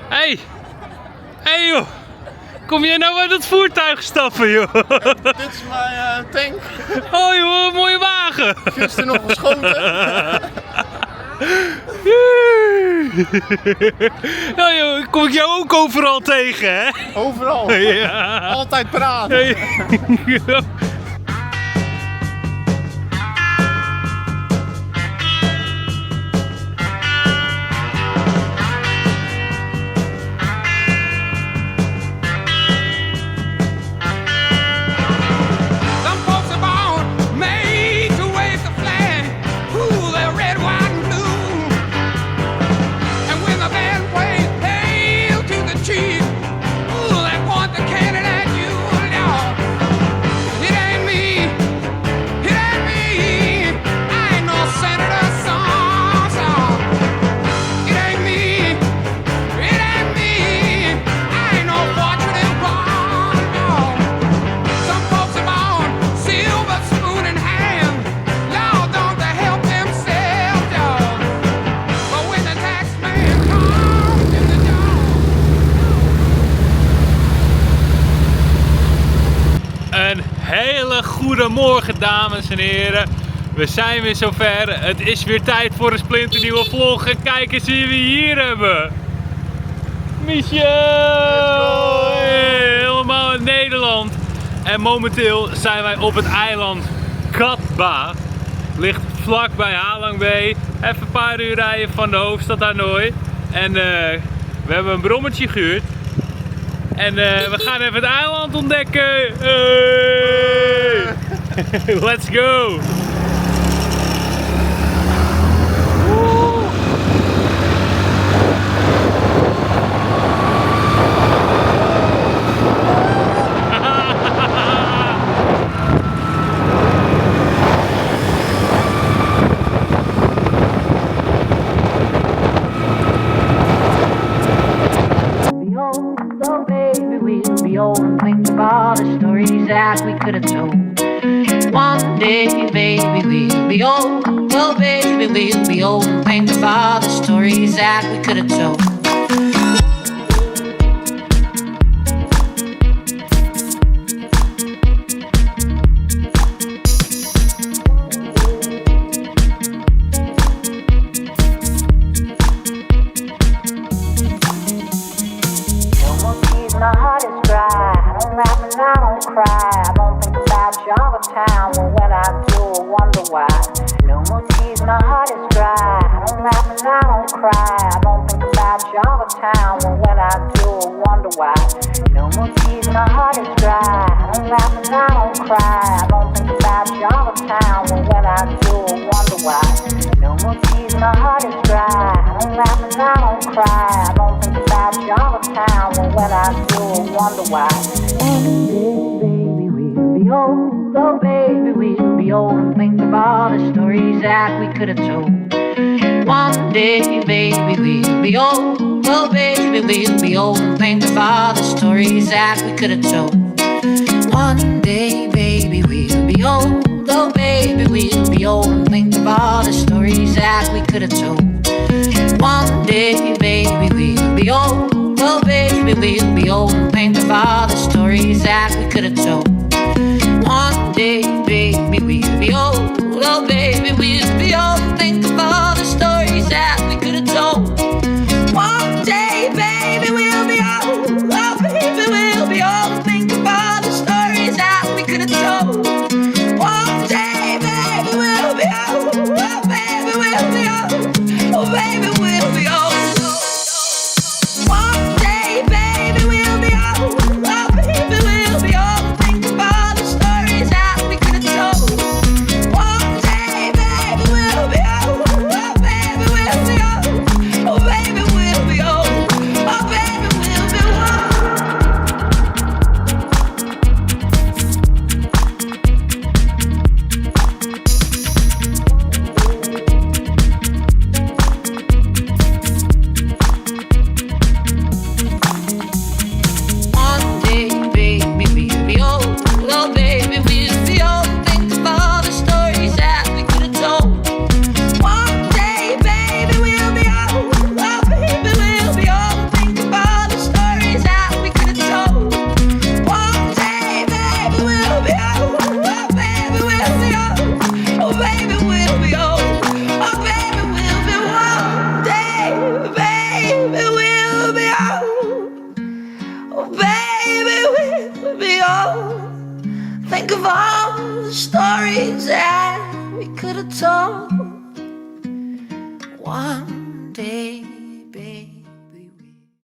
Hey! Hey joh! Kom jij nou uit het voertuig stappen joh? Dit is mijn tank. Oh joh, een mooie wagen! Gisteren nog geschoten. Nou joh, kom ik jou ook overal tegen hè? Overal. Ja. Altijd praten. Een hele goede morgen dames en heren. We zijn weer zover. Het is weer tijd voor een splinternieuwe vlog. En kijk eens wie we hier hebben. Michel! Helemaal in Nederland. En momenteel zijn wij op het eiland Katba. Ligt vlak bij Halangbaai. Even een paar uur rijden van de hoofdstad Hanoi. En we hebben een brommetje gehuurd. En we gaan even het eiland ontdekken. Hey! Let's go! Think about the stories that we could have told. One day, baby, we'll be old. Oh, baby, we'll be old. And think about the stories that we could have told. My heart is dry, I don't laugh and I don't cry. I don't think about you all the time, well when I do I wonder why. No more tears, my heart is dry, I don't laugh and I don't cry. I don't think about you all the time, well when I do I wonder why. No more tears, my heart is dry, I don't laugh and I don't cry. I don't think about you all the time, well when I do I wonder why. No more tears, my heart is dry, I don't laugh and I don't cry. I don't think about you all the time, well when I do I wonder why. One day, baby, we'll be old. Oh, baby, we'll be old. And think of all the stories that we could have told. One day, baby, we'll be old. Oh, baby, we'll be old. And think of all the stories that we could have told. One day, baby, we'll be old. Oh, baby, we'll be old. And think of all the stories that we could have told. One day, baby, we'll be old. Oh, baby, we'll be old. And think of all the stories that we could have told. One day, baby, we'll be old. Oh, baby, we'll be old. And think of all the stories that we could have told. One day, baby, we'll be old. Oh, baby, we'll be old. And think of all the stories that we could have told. One day, baby, we'll be old. Oh, baby, we'll be old. Oh, baby, we'll be old. think of all the stories that we could have told. One day